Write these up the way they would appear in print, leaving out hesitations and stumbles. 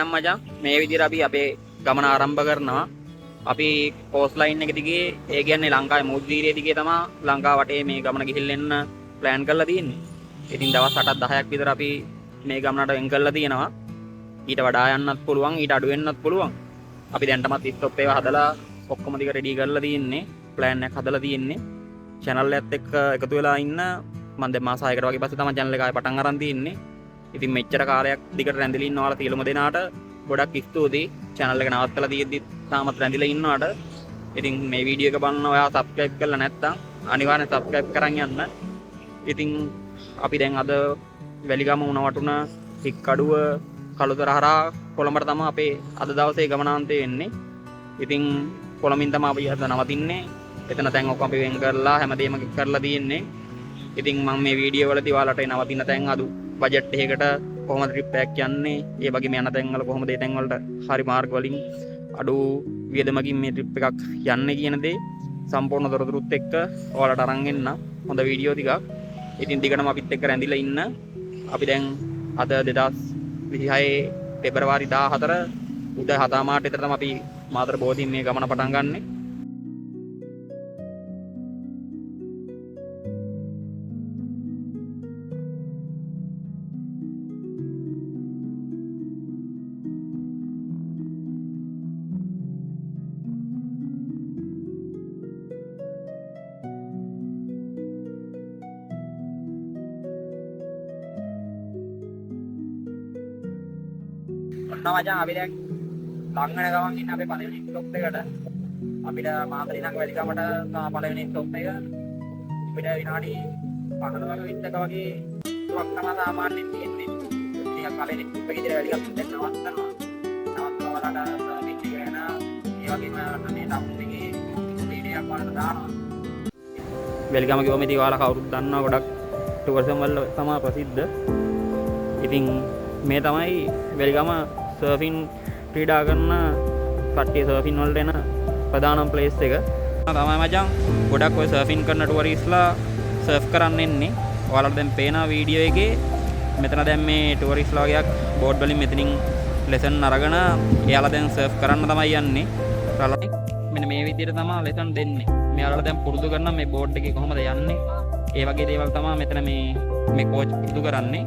එහෙනම් මචං මේ විදිහට අපි අපේ ගමන ආරම්භ කරනවා. අපි කෝස් ලයින් එක දිගේ ඒ කියන්නේ ලංකාවේ මුද්දීරිය දිගේ තමයි ලංකාව වටේ මේ ගමන ගිහිල්ලා එන්න ප්ලෑන් කරලා තියෙන්නේ. ඉතින් දවස් 8ක් 10ක් විතර අපි මේ ගමනට වෙන් කරලා තියෙනවා. ඊට වඩා යන්නත් පුළුවන්, ඊට අඩු වෙන්නත් පුළුවන්. අපි දැන්ටමත් ස්ටොප් ඒවා හදලා ඔක්කොම ටික රෙඩි කරලා තියෙන්නේ. ප්ලෑන් එකක් හදලා තියෙන්නේ. channel එකත් එක්ක එකතු වෙලා ඉන්න මම දැන් මාස 6කට වගේ පස්සේ තමයි channel එක ආයෙ පටන් අරන් තියෙන්නේ. ඉතින් මෙච්චර කාලයක් දිගට රැඳිලා ඉන්න ඔයාලා සියලුම දෙනාට ගොඩක් ස්තුතියි. channel එක නවත්තලා තියෙද්දි තාමත් රැඳිලා ඉන්නවට. ඉතින් මේ වීඩියෝ එක බලන ඔයා subscribe කරලා නැත්නම් අනිවාර්යෙන් subscribe කරන් යන්න. ඉතින් අපි දැන් අද වැලිගම උණවටුන හික්කඩුව කළුතර හරහා කොළඹට තමයි අපේ අද දවසේ ගමනාන්තය වෙන්නේ. ඉතින් කොළඹින් තමයි අපි අද නවතින්නේ. එතන තැන් ඔක්කොම අපි වෙන් කරලා හැමදේම කරලා තියෙන්නේ. ඉතින් මම මේ වීඩියෝ වලදී ඔයාලට නවතින තැන් අදු බජට් එකකට කොහොමද ට්‍රිප් එකක් යන්නේ, ඒ වගේම යන තැන් වල කොහොමද ඒ තැන් වලට හරි මාර්ග වලින් අඩු වියදමකින් මේ ට්‍රිප් එකක් යන්නේ කියන දේ සම්පූර්ණ තොරතුරුත් එක්ක ඔයාලට අරන් එන්න හොඳ වීඩියෝ ටිකක්. ඉතින් දිගටම අපිත් එක්ක රැඳිලා ඉන්න. අපි දැන් අද 2026 පෙබරවාරි 14 උදේ 7 මාට විතර තමයි අපි මාතර බෝධින් මේ ගමන පටන් ගන්නෙ. මචං අපි දැන් ලං වෙන ගමන් ඉන්න අපේ පළවෙනි ස්ටොප් එකට. අපිට මාතර ඉඳන් වැලිගමට පළවෙනි ස්ටොප් එක. අපිට විනාඩි 15ක 20ක වගේ දුරක් තමයි සාමාන්‍යයෙන් තියෙන්නේ. ටිකක් පළවෙනි ස්ටොප් එකේ ඉඳලා වැලිගම දැන් නවත්තනවා. නවත්තවලට පිටි ගෑන ඒ වගේම මේ ටවුන් එකේ වීඩියෝක් වලට දානවා. වැලිගම කිව්වම ඉතින් ඔයාලා කවුරුත් දන්නවා ගොඩක් ටුවරිසම් වල තමයි ප්‍රසිද්ධ. ඉතින් මේ තමයි වැලිගම සර්ෆින් ක්‍රීඩා කරන කට්ටිය සර්ෆින් වලට එන ප්‍රධානම ප්ලේස් එක තමයි මචං. ගොඩක් ඔය සර්ෆින් කරන ටුවරිස්ලා සර්ෆ් කරන්න එන්නේ. ඔයාලට දැන් පේන වීඩියෝ එකේ මෙතන දැන් මේ ටුවරිස්ලා වගේක් බෝඩ් වලින් මෙතනින් ලෙසන් අරගෙන එයාලා දැන් සර්ෆ් කරන්න තමයි යන්නේ. මෙන්න මේ විදිහට තමයි ලෙසන් දෙන්නේ. මෙයාලා දැන් පුරුදු කරන මේ බෝඩ් එකේ කොහොමද යන්නේ. ඒ වගේ දේවල් තමයි මෙතන මේ කෝච් පුරුදු කරන්නේ.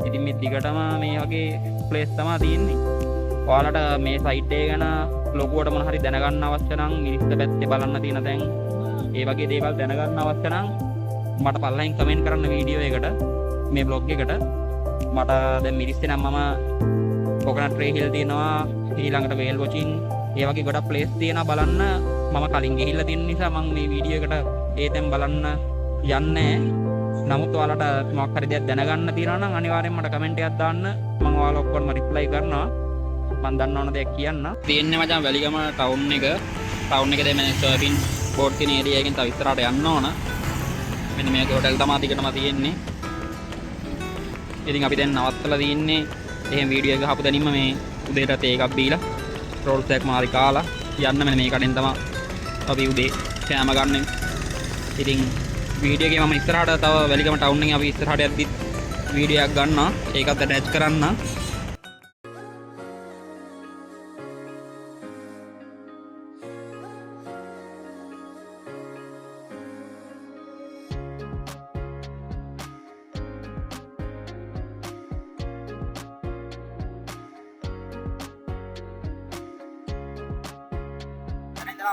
ඉතින් මේ දිගටම මේ වගේ ප්ලේස් තමයි තියෙන්නේ. ඔයාලට මේ සයිට් එක ගැන ලොකුවට මොන හරි දැනගන්න අවශ්‍ය නම් මිරිස්ත පැත්තේ බලන්න තියෙන තැන් ඒ වගේ දේවල් දැනගන්න අවශ්‍ය නම් මට පල්ලෙන් කමෙන්ට් කරන්න වීඩියෝ එකට මේ බ්ලොග් එකට. මට දැන් මිරිස්තේ නම් මම කොකනට් ට්‍රේ හිල් තියෙනවා, ඊළඟට වේල් වොචින් ඒ වගේ ගොඩක් ප්ලේස් තියෙනවා බලන්න. මම කලින් ගිහිල්ලා තියෙන නිසා මම මේ වීඩියෝ එකට ඒ තැන් බලන්න යන්නේ. නමුත් ඔයාලට මොකක් හරි දෙයක් දැනගන්න තියෙනවා නම් අනිවාර්යෙන් මට කමෙන්ට් එකක් දාන්න. මම ඔයාලා ඔක්කොම රිප්ලයි කරනවා. මම දන්න ඕන දෙයක් කියන්න. තියෙන්නේ මචං වැලිගම ටවුන් එක. ටවුන් එකේ මේ සර්ෆින් බෝඩ් තියෙන ඒරියා එකෙන් තව ඉස්සරහට යන්න ඕන. මෙන්න මේක හොටෙල් තමයි දිගටම තියෙන්නේ. ඉතින් අපි දැන් නවත්තලා තින්නේ. එහෙම වීඩියෝ එක ගහපු දැනින්ම මේ උදේට තේ එකක් බීලා රෝල්ස් එකක් මාරි කාලා යන්න. මෙන්න මේ කඩෙන් තමයි අපි උදේ කෑම ගන්න. ඉතින් වීඩියෝ එකේ මම ඉස්සරහට තව වැලිගම ටවුන් එකේ අපි ඉස්සරහට යද්දි වීඩියෝ එකක් ගන්නවා. ඒකත් ඇටච් කරන්න.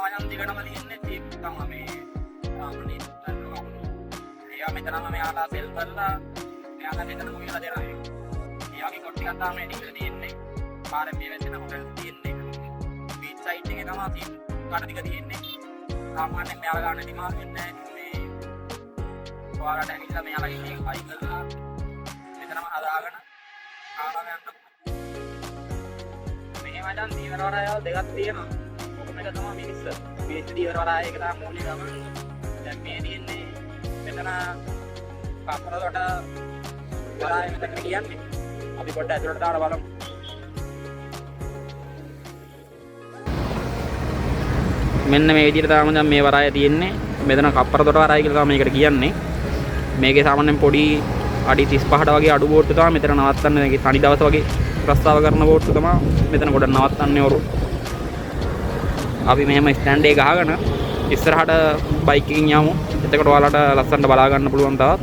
අනිත් දිගටම තියෙන්නේ ටීම් තමයි මේ රාමණී මෙතනම මෙයාලා සෙල් කරලා මෙයාලා මෙතනම කියලා දෙනවා. එයාගේ කොට් ටිකක් තමයි ටිකලා තියෙන්නේ. පාරේ මේ වැටෙන හොටෙල් තියෙන්නේ. බීච් සයිඩ් එකේ තමයි තියෙන්නේ. කාට ටික තියෙන්නේ. සාමාන්‍යයෙන් මෙයාලා ගන්න ඩිමාන්ඩ් වෙන්නේ නැහැ. මේ ඔයාලට ඇවිල්ලා මෙයාලා ඉන්නේ අයි කරලා මෙතනම හදාගෙන ආවම යන්න. මේ වඩන් දීවර වරායල් දෙකක් තියෙනවා. කොහොමද තමයි මිනිස්ස. බීච් දීවර වරාය එක තමයි මූලික ගමන. දැන් මේ තියෙන්නේ මෙතන කපරකට වරාය මෙතන කියන්නේ. අපි පොඩ්ඩක් ඇතුළට දාලා බලමු. මෙන්න මේ විදිහට තමයි දැන් මේ වරාය තියෙන්නේ. මෙතන කපරකට වරාය කියලා තමයි මේකට කියන්නේ. මේකේ සාමාන්‍යයෙන් පොඩි අඩි 35ට වගේ අඩු බෝට් තමයි මෙතන නවත්තන්න. මේකේ තනි දවස් වගේ ප්‍රස්තාව කරන බෝට්ටු තමයි මෙතන ගොඩ නවත්තන්නේ වරු. අපි මෙහෙම ස්ටෑන්ඩ් එක ගහගෙන ඉස්සරහට බයික් එකකින් යමු. එතකොට ඔයාලට ලස්සනට බලා ගන්න පුළුවන් තවත්.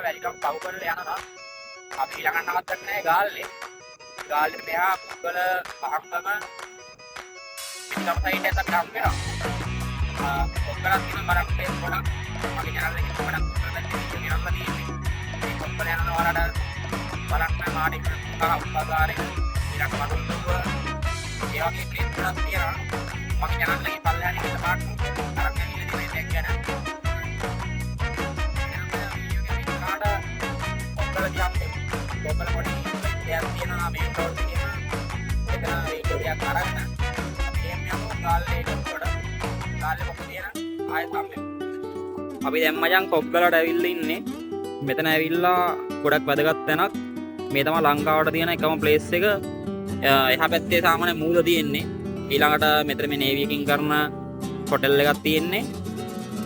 වැලිකම් පව් කරලා යනවා. අපි ළඟ නවත්තන්නේ ගාල්ලේ. ගාල්ලේ මෙහා පුගල පහක්ම පිටකම සයිඩ් එකට අපි හම් වෙනවා. ඔක්කොලක් කියන බරක් තේ පොඩක් මගේ channel එකේ පොඩක් කරලා තියෙනවා තියෙන්නේ. මේ කොම්පල යනවා වලට බලන්න මාඩි උපකාරේ ඊළඟ මතුන් දුව ඒ වගේ ක්ලිප් තුනක් තියෙනවා. මගේ channel එකේ පල්ලෙහාට ඉන්න පාට අරන් ගිහින් ඉන්නේ ගැන අපි දැන් මචං කොග්ගලට ඇවිල්ලා ඉන්නේ. මෙතන ඇවිල්ලා ගොඩක් වැදගත් තැනක්. මේ තමයි ලංකාවට තියෙන එකම ප්ලේස් එක. එහා පැත්තේ සාමාන්‍ය මූද තියෙන්නේ. ඊළඟට මෙතන මේ නේවි එකකින් කරන හොටෙල් එකක් තියෙන්නේ.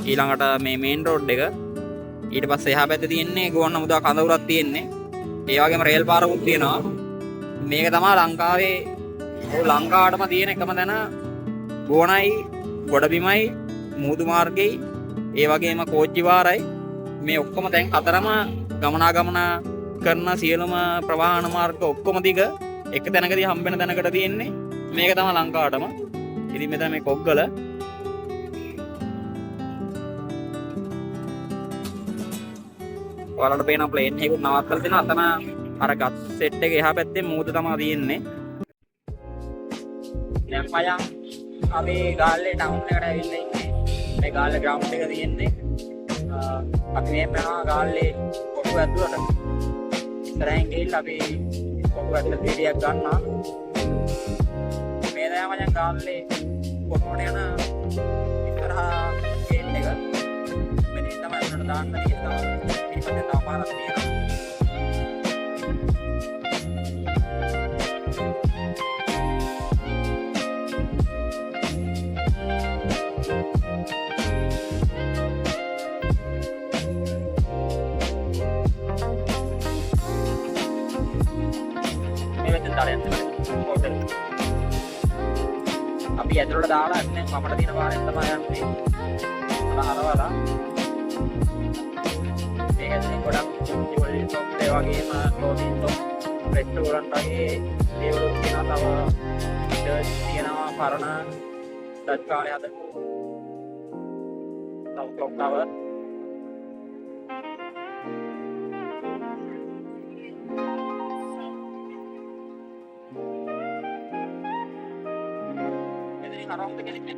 ඊළඟට මේ මේන් රෝඩ් එක. ඊට පස්සේ එහා පැත්තේ තියෙන්නේ ගුවන් හමුදා කඳවුරක් තියෙන්නේ. ඒ වගේම රේල් පාරකුත් තියෙනවා. මේක තමයි ලංකාවේ ලංකාවටම තියෙන එකම තැන ගෝණයි, ගොඩබිමයි, මූදු මාර්ගයයි, ඒ වගේම කෝච්චි වාරයි. මේ ඔක්කොම දැන් හතරම ගමනාගමන කරන සියලුම ප්‍රවාහන මාර්ග ඔක්කොම දිග එක තැනකදී හම්බෙන තැනකට තියෙන්නේ. මේක තමයි ලංකාවටම. ඉතින් මෙතන මේ කොග්ගල ඔයාලට පේන ප්ලේන් එකක් නවත්තලා දෙනවා. අතන අර ගත් සෙට් එක එහා පැත්තේ මූද තමයි තියෙන්නේ. දැන් මයන් අපි ගාල්ලේ ටවුන් එකට ඇවිල්ලා ඉන්නේ. මේ ගාල්ලේ ග්‍රවුන්ඩ් එක තියෙන්නේ. අපි මේ යනවා ගාල්ලේ කොටුව ඇතුළට. ඉස්සරහින් ගිහිල්ලා අපි කොටුව ඇතුළට වීඩියක් ගන්නවා. මේ දැන් මයන් ගාල්ලේ කොටුවට යන ඉස්සරහා ගේට් එක. මෙතන තමයි උඩට දාන්න තියෙනවා. ඊපස්සේ තව පාරක් තියෙනවා. අපි ඇතුළට දාලා ඉන්නේ අපිට තියෙන පාරෙන් තමයි යන්නේ. හරවලා මේක ඇතුලේ ගොඩක් ජුවලරි ෂොප් ඒ වගේම ක්ලෝතින් ෂොප් රෙස්ටෝරන්ට් වගේ දේවල් තියෙනවා. තව චර්ච් තියෙනවා, පරණ ඩච් කාලේ හදපු තව clock tower. around the galaxy.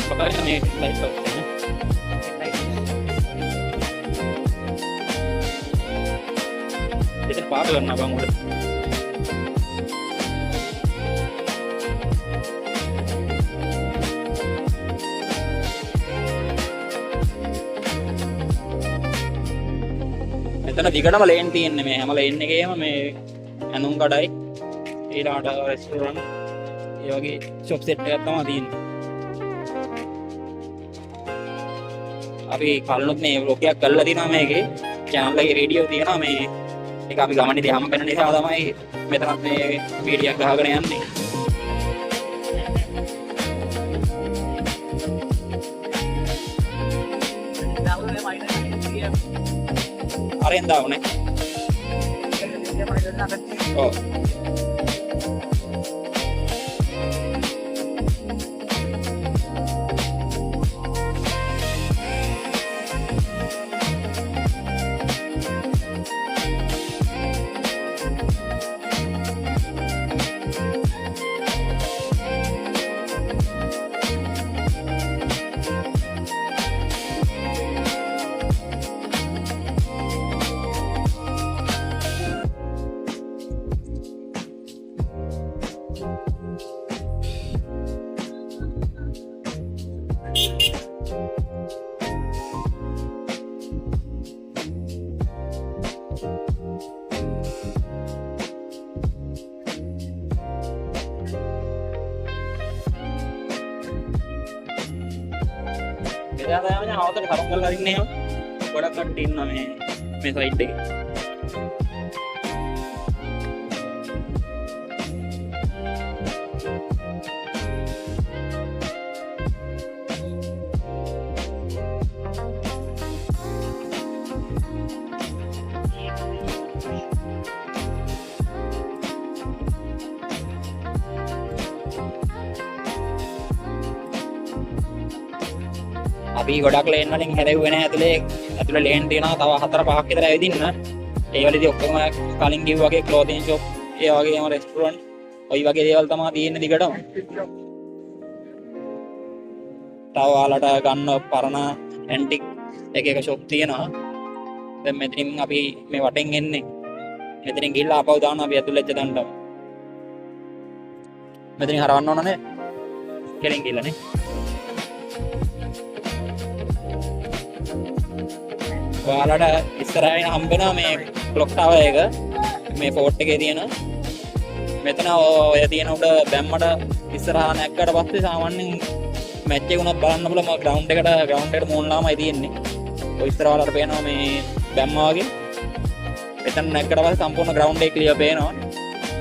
Bakal ini light out. Jadi apa karena bang udah. මෙතන දිගටම ලේන් තියෙන්නේ මේ හැම ලේන් එකේම මේ ඇඳුම් කඩයි ඊළාට රෙස්ටෝරන්ට් ඒ වගේ ෂොප් සෙට් එකක් තමයි තියෙන්නේ. අපි කලිනුත් මේ ව්ලොග් එකක් කරලා තිනවා මේකේ channel එකේ රේඩියෝ තියෙනවා මේ ඒක අපි ගමනේදී හැම වෙන නිසා තමයි මෙතනත් මේ වීඩියෝ එකක් ගහගෙන යන්නේ. අරෙන් දාවනේ. ඔව්. එයා තමයි අවතර තරම් කරලා ඉන්නේ එහෙම. ගොඩක් කට්ටිය ඉන්නවා මේ සයිට් එකේ. අපි ගොඩක් ලේන් වලින් හැරෙව්වේ නැහැ ඇතුලේ ලේන් තියෙනවා තව 4-5ක් විතර ඇවිදින්න. ඒ වලදී ඔක්කොම කලින් කිව්වා වගේ ක්ලෝතින් ෂොප්, ඒ වගේම රෙස්ටුරන්ට්, ওই වගේ දේවල් තමයි තියෙන්නේ දිගටම. තව ඔයාලට ගන්න පරණ ඇන්ටික් එක ෂොප් තියෙනවා. දැන් මෙතනින් අපි මේ වටෙන් එන්නේ. මෙතනින් ගිහිල්ලා ආපහු දානවා අපි ඇතුළේ එච්ච දණ්ඩම. මෙතනින් හරවන්න ඕනනේ. කෙලින් ගිහිල්ලානේ. ඔයාලට ඉස්සරහින් හම්බෙනවා මේ ක්ලොක් ටවර් එක. මේ ෆෝර්ට් එකේ තියෙන. මෙතන ඔය තියෙන උඩ බැම්මට ඉස්සරහා නැක්කට පස්සේ සාමාන්‍යයෙන් මැච් එක උනත් බලන්න පුළුවන්. ග්‍රවුන්ඩ් එකට මූණලාමයි තියෙන්නේ. ඔය ඉස්සර ඔයාලට පේනවා මේ බැම්ම වගේ. එතන නැක්කට පස්සේ සම්පූර්ණ ග්‍රවුන්ඩ් එක ක්ලියර් පේනවා.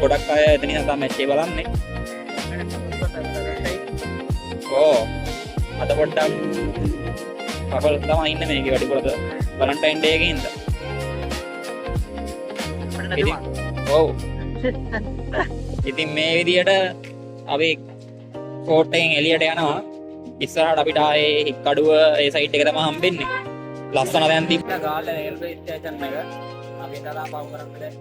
ගොඩක් අය එතනින් තමයි මැච් එක බලන්නේ. ඕ අද පොඩ්ඩක් කපල් තමයි ඉන්නේ මේකේ වැඩිපුරද වැලන්ටයින් ඩේ එකේ ඉඳලා. ඔව්. ඉතින් මේ විදියට අපි ෆෝට් එකෙන් එළියට යනවා. ඉස්සරහට අපිට ආයේ හික්කඩුව ඒ සයිට් එක තමයි හම්බෙන්නේ. ලස්සන දැන් තිබ්බා ගාල්ල රේල්වේ ස්ටේෂන් එක. අපි ඉඳලා පව් කරන් බෑ.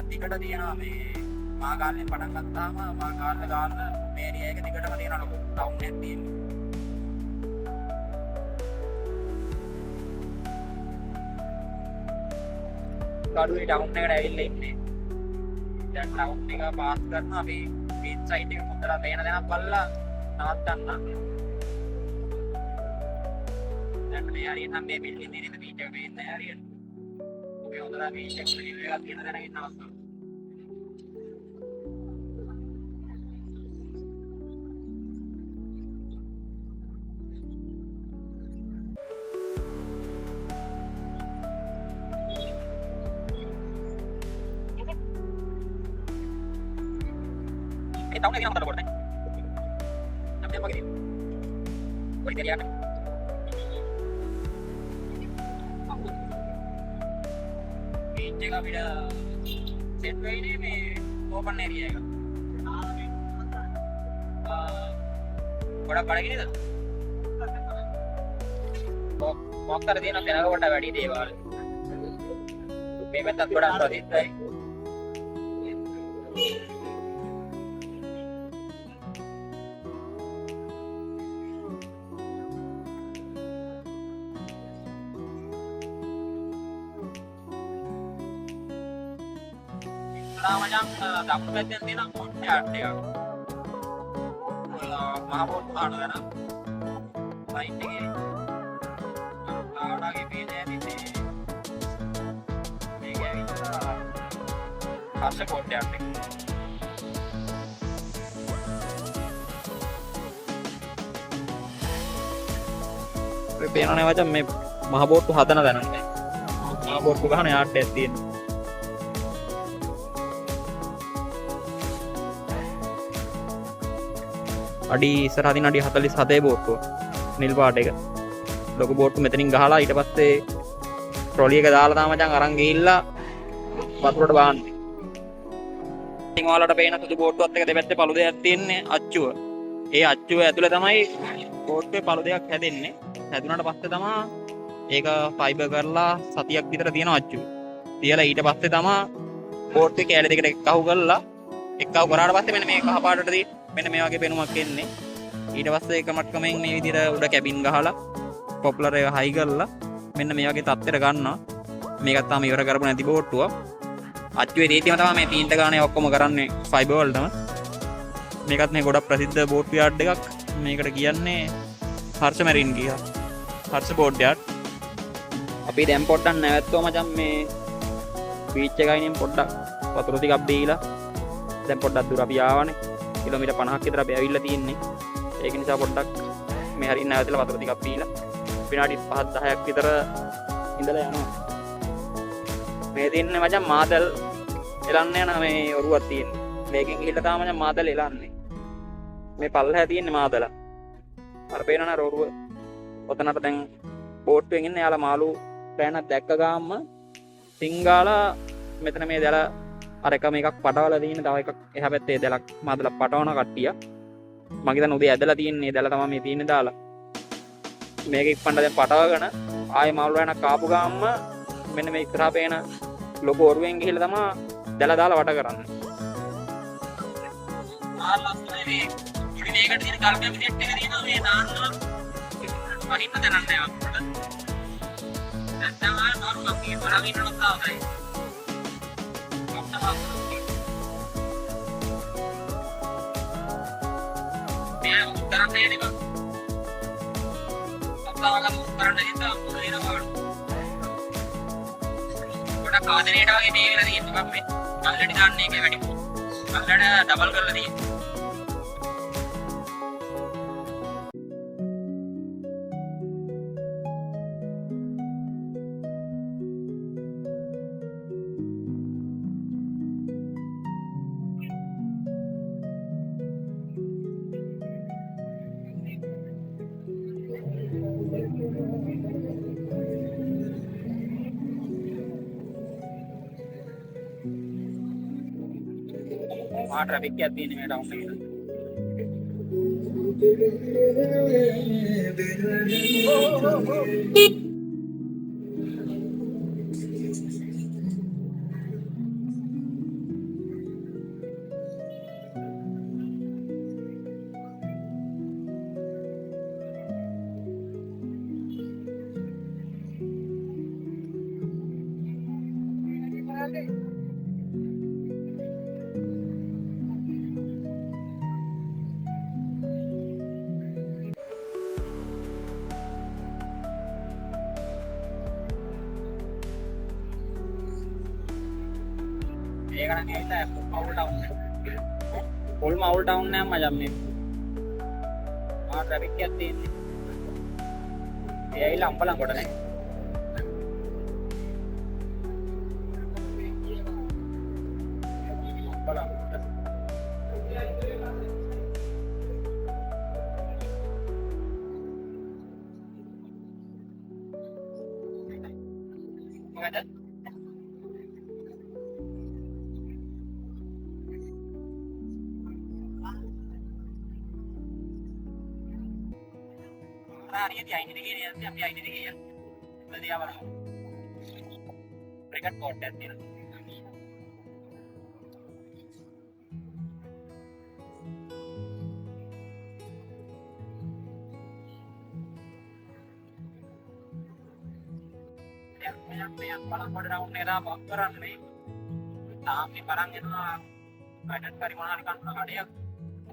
දිගට තියෙනවා මේ මාගාල්ලෙන් පටන් ගත්තාම මාගාල්ල ගාල්ල මේ ඒරියා එක දිගටම තියෙන ලොකු ටවුන් එකක් තියෙනවා. කඩුවේ ටවුන් එකට ඇවිල්ලා ඉන්නේ. දැන් ටවුන් එක පාස් කරනවා අපි බීච් සයිඩ් එක මුදලා පේන දෙයක් බලලා නවත්තන්න. දැන් මේ හරියට නම් මේ බිල්ඩින් තියෙන බීච් එක පේන්නේ හරියට. ඔබේ හොඳලා බීච් එක රිව්යු එකක් තියෙන දැනගෙන නවත්තන්න. tahun lagi nama terbuat namanya apa gitu kriteria ini jika beda setway ini di open area kan pada gini tuh motor dia nanti aku udah badi dewal payment थोड़ा सा देता है මචං දකුණු පැත්තෙන් තියෙන බෝට් එකක්. මහ බෝට් පාන ගන්න. සයිට් එකේ ආඩාගේ පේන ඇතිනේ. මේක ඇවිල්ලා හර්ෂ බෝට් එකක්. ඔය පේනවනේ මචං මේ මහ බෝට්ටු හදන තැන නේ. මහ බෝට්ටු ගහන යාඩ් එකක් තියෙනවා. අඩි ඉස්සරහ තියෙන අඩි 47 බෝට්ටුව. නිල් පාට එක. ලොකු බෝට්ටු මෙතනින් ගහලා ඊට පස්සේ ට්‍රොලි එක දාලා තමයි මචං අරන් ගිහිල්ලා වතුරට බාන්නේ. ඉතින් ඔයාලට පේන සුදු බෝට්ටුවත් එක දෙපැත්තේ පළු දෙකක් තියෙන්නේ අච්චුව. ඒ අච්චුව ඇතුලේ තමයි බෝට්ටුවේ පළු දෙකක් හැදෙන්නේ. හැදුනට පස්සේ තමයි ඒක ෆයිබර් කරලා සතියක් විතර තියෙන අච්චුව. තියලා ඊට පස්සේ තමයි බෝට්ටුවේ කෑලි දෙකට එක්කහුව කරලා එක්කහුව කරාට පස්සේ මෙන්න මේ කහ පාටට තියෙන මෙන්න මේ වගේ පෙනුමක් එන්නේ. ඊට පස්සේ එක මට්කමෙන් මේ විදිහට උඩ කැබින් ගහලා පොපුලර් එක හයි කරලා මෙන්න මේ වගේ තත්ත්වයට ගන්නවා. මේකත් තාම ඉවර කරපු නැති බෝට්ටුවක්. අච්චුවේ දීතියම තමයි මේ තීන්ත ගානේ ඔක්කොම කරන්නේ ෆයිබර් වලටම. මේකත් මේ ගොඩක් ප්‍රසිද්ධ බෝට් යාඩ් එකක්. මේකට කියන්නේ හර්ෂ මැරින් ගියා. Harsha boat yard. අපි දැන් පොඩ්ඩක් නැවැත්තුවා මචං මේ බීච් එකයින් පොඩ්ඩක් වතුර ටිකක් බීලා දැන් පොඩ්ඩක් දුර අපි ආවනේ. කිලෝමීටර් 50ක් විතර අපි ඇවිල්ලා තියෙන්නේ. ඒක නිසා පොඩ්ඩක් මේ හරින් නැවතලා වතුර ටිකක් බීලා විනාඩි 5-10ක් විතර ඉඳලා යනවා. මේ තින්නේ මචං මාදල් එලන්න යන මේ ඔරුවක් තියෙන්නේ. මේකෙන් ගිහිල්ලා තමයි මචං මාදල් එලන්නේ. මේ පල්ලහැ තියෙන්නේ මාදල. අර පේනවනේ ඔරුව. ඔතනට දැන් බෝට්ටුවෙන් ඉන්නේ යාලා මාළු පෑනක් දැක්ක ගාම්ම සිංගාලා මෙතන මේ දැල අර එක මේකක් පටවලා තියෙන තව එකක් එහා පැත්තේ දැලක් මාදල පටවන කට්ටිය. මම හිතන්නේ උදේ ඇදලා තියෙන්නේ දැල තමයි මේ තියෙන්නේ දාලා. මේක ඉක්පන්ට දැන් පටවගෙන ආයේ මාළු පෑනක් ආපු ගාම්ම මෙන්න මේ ඉස්සරහා පේන ලොකු ඔරුවෙන් ගිහිල්ලා තමයි දැල දාලා වට කරන්නේ. ආලස්සනේ මේකට තියෙන කල්පිය පිටට එක තියෙනවා මේ දාන්නවා වහින්න දැනන්නේ අපිට නැත්නම් ආ නෝර්මල් කී වරන් ඉන්නව තමයි මේ උත්තරම් දෙන්නේ බං අප්පාවගම උත්තරම් දෙන්න මොන වගේ පොඩක් ආදරේට වගේ මේ වෙලා තියෙනවා මේ අල්ලටි දාන්නේ එක වැඩි අල්ලට ඩබල් කරලා තියෙනවා. ट्रैफिक क्या तीन मिनट आऊंगे फुल माउल टाउन ने मजा में वहाँ ट्रैफिक क्या थी ये ही लंबा लंबा नहीं ये आईने दिखे नहीं अभी आईने दिखे यार जल्दी आ वाला ब्रेकट कोट है तेरा मैं बड़ा बड़ा राउंड मेरा बहुत बड़ा नहीं තාම මේ බලන් යනවා වැඩට හරි මොනවා හරි කරන්න කඩයක්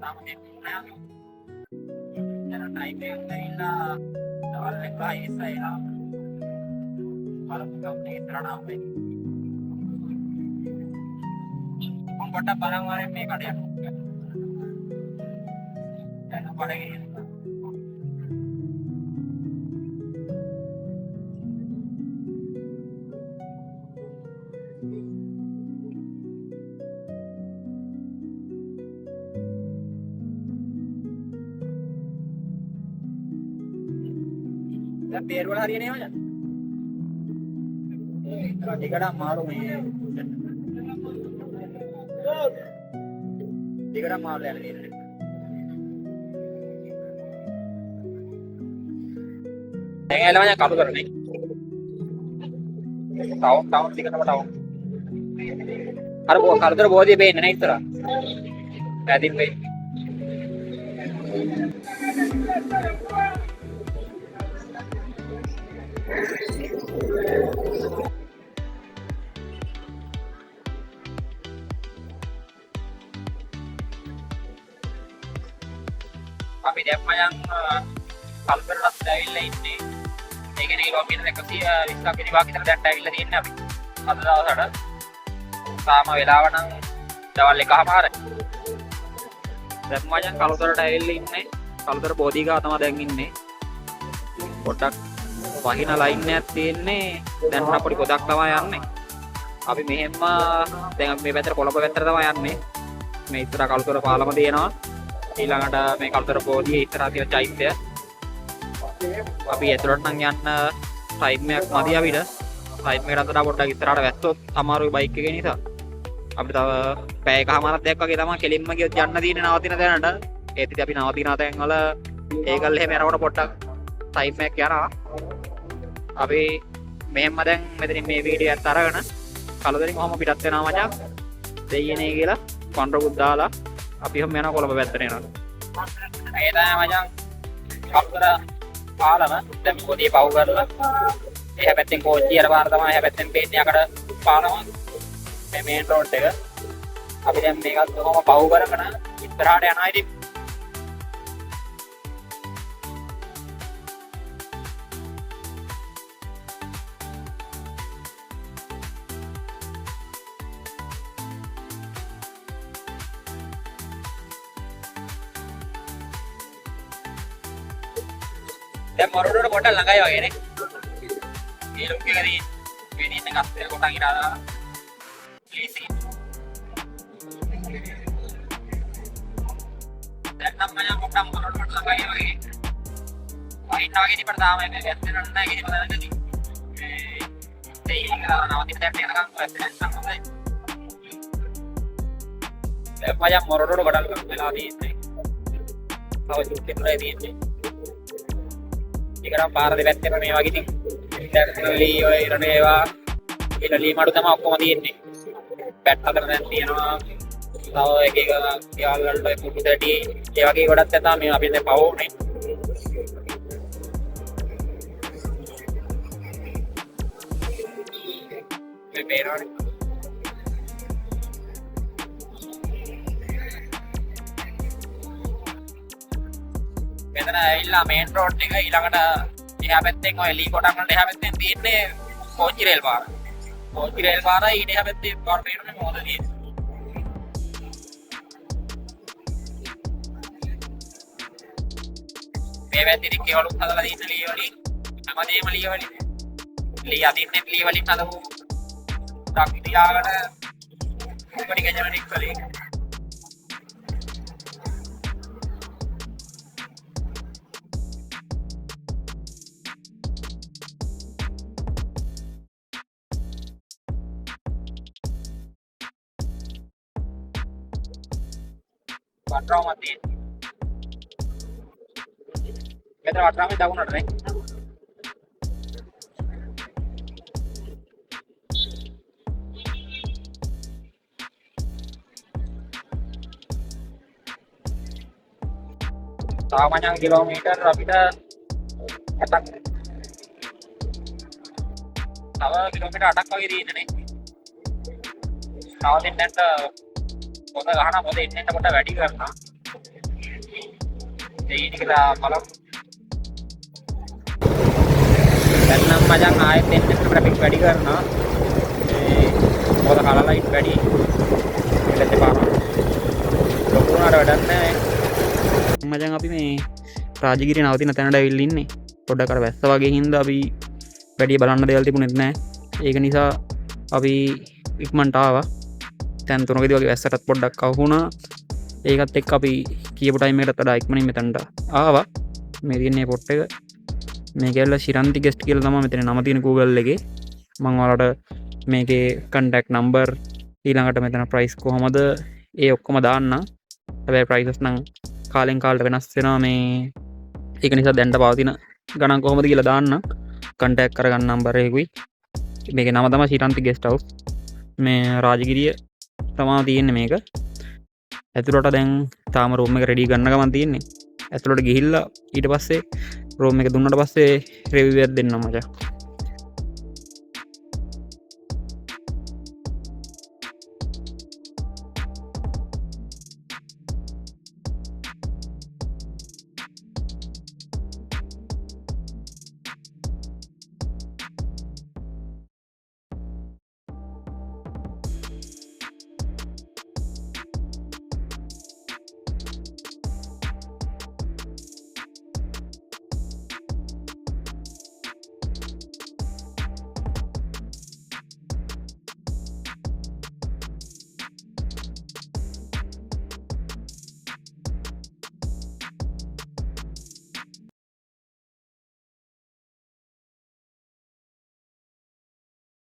තාම දෙන්නේ නැහැ. දැන් ටයිම් එක ඇවිල්ලා දවල් එක ඉස්සෙල්ලා බලමු කම්ප්ලීට් කරනවා මේ. මම පොඩ්ඩක් බලන් වරේ මේ කඩයක්. දැන් කඩේ पेड़ वाला हरियाणा हो जाता टिकट मारो में टिकट मार ले dengar namanya kamu kan nih tahun tiga nama tahun ada buat kalau terus buat dia bener nih terus jadi be අපි දැම්ම යන් කල්පරත් ඇවිල්ලා ඉන්නේ. ඒ කියන්නේ කිලෝමීටර් 120ක් විතර විතර දැන් ඇවිල්ලා තියෙන්නේ අපි. අද දවසට තාම වෙලාව නම් දවල් 1:00මාරයි. දැම්ම යන් කලුතරට ඇවිල්ලා ඉන්නේ. කලුතර බෝධිගා තමයි දැන් ඉන්නේ. පොඩ්ඩක් වහින ලයින් එකක් තියෙන්නේ. දැන් අපිට පොඩක් තමයි යන්නේ. අපි මෙහෙම දැන් අපි මේ පැත්තට කොළඹ පැත්තට තමයි යන්නේ. මේ ඉස්සර කලුතර පාලම තියෙනවා. ඊළඟට මේ කල්තර බෝධියේ ඉස්සරහ තියෙන චෛත්‍යය අපි ඇතුළට නම් යන්න ටයිම් එකක් මදි අපිට ටයිම් එකට අතට පොඩ්ඩක් ඉස්සරහට වැස්සොත් අමාරුයි බයික් එකේ නිසා අපිට තව පැය එකමාරක් දෙකක් වගේ තමයි කෙලින්ම ගියොත් යන්න තියෙන නවතින තැනට ඒත් ඉතින් අපි නවතින තැන් වල ඒකල් එහෙම යනකොට පොඩ්ඩක් ටයිම් එකක් යනවා අපි මෙහෙම දැන් මෙතනින් මේ වීඩියෝ එකත් අරගෙන කලදරින් කොහොම පිටත් වෙනවා මචං දෙයියනේ කියලා කොන්ට්‍රොකුත් දාලා අපි හැම යනවා කොළඹ පැත්තට එනවා. ඒ තමයි මචං කල්තර පාලම දැන් පොඩි පව් කරලා එහා පැත්තෙන් කෝච්චියට පාර තමයි එහා පැත්තෙන් පේන්නේ යකඩ පාලම මේ මේන් රෝඩ් එක. අපි දැන් මේකත් කොහොම පව් කරගෙන ඉස්සරහට යනවා ඉතින්. දැන් මොරොඩට පොඩ්ඩක් ළඟයි වගේ නේ. මේ ලොක් එකදී වෙනින් එක අස්තර කොටන් ඉරලා ප්ලීස්. දැන් නම් මම පොඩ්ඩක් මොරොඩට ළඟයි වගේ. වයින් වගේ ඉතින් තාම මේ ඇස්තර නැහැ කියන බලන්නදී. මේ ඒක නවතින දැන් යනකම් ඇස්තර නැහැ. දැන් මම මොරොඩට ගොඩක් වෙලා තියෙන්නේ. තව දුක් දෙකයි තියෙන්නේ. ඒකනම් පාර දෙපැත්තෙම මේ වගේ ඉතින් ලී ඔය ඉරණ ඒවා ඉලලී මඩු තමයි ඔක්කොම තියෙන්නේ. පැට් අතර දැන් තියෙනවා. තව එක එක යාල් වලට පුටු දැටි ඒ වගේ ගොඩක් තමයි මේ අපි දැන් පවෝනේ. මේ පේනවනේ. මෙතන ඇවිල්ලා මේන් රෝඩ් එක ඊළඟට එහා පැත්තෙන් ඔය ලී කොටන් වලට එහා පැත්තෙන් තියෙන්නේ කෝච්චි රේල් පාර. කෝච්චි රේල් පාරයි ඊට එහා පැත්තේ පාර පේන්නේ මොකද තියෙන්නේ. මේ පැත්තේ ඉතින් කෙවලුත් හදලා තියෙන ලී වලින් හැමදේම ලී වලින්. ලී අදින්නේ ලී වලින් හදපු ටක් තියාගෙන පොඩි ගැජමනික් කරේ. වටරාව මතේ මෙතන වටරාවේ දකුණට නේ සාමාන්‍යයෙන් කිලෝමීටර් අපිට 8ක් තව කිලෝමීටර් 8ක් වගේ තියෙන්නේ නේ නවතින්නට පොත ගහන පොත එන්නට කොට වැඩි කරනවා ඒ ටිකලා බලමු දැන් නම් මචං ආයෙත් එන්නට ට්‍රැෆික් වැඩි කරනවා ඒ පොත කලලා ඉත් වැඩි ඊට පාන ලොකු උනාට වැඩක් නැහැ මචං අපි මේ රාජගිරිය නවතින තැනට ඇවිල්ලා ඉන්නේ පොඩ්ඩක් අර වැස්ස වගේ හින්දා අපි වැඩි බලන්න දෙයක් තිබුණෙත් නැහැ ඒක නිසා අපි ඉක්මනට ආවා තැන් තුනකදී වගේ වැස්සටත් පොඩ්ඩක් අවු වුණා ඒකත් එක්ක අපි කියපු ටයිම් එකටත් වඩා ඉක්මනින් මෙතනට ආවා මේ තියෙන්නේ පොට් එක මේක ඇවිල්ලා ශිරන්ති ගෙස්ට් කියලා තමයි මෙතන නම තියෙන Google එකේ මම ඔයාලට මේකේ contact number ඊළඟට මෙතන price කොහමද ඒ ඔක්කොම දාන්න හැබැයි prices නම් කාලෙන් කාලට වෙනස් වෙනවා මේ ඒක නිසා දැන්ට පවතින ගණන් කොහොමද කියලා දාන්න contact කරගන්න number එකකුයි මේකේ නම තමයි ශිරන්ති ගෙස්ට් හවුස් මේ රාජගිරිය තමයි තියෙන්නේ මේක ඇතුළට දැන් තාම රූම් එක රෙඩි ගන්න ගමන් තියෙන්නේ ඇතුළට ගිහිල්ලා ඊට පස්සේ රූම් එක දුන්නට පස්සේ රිවිව් එකක් දෙන්නම් මචං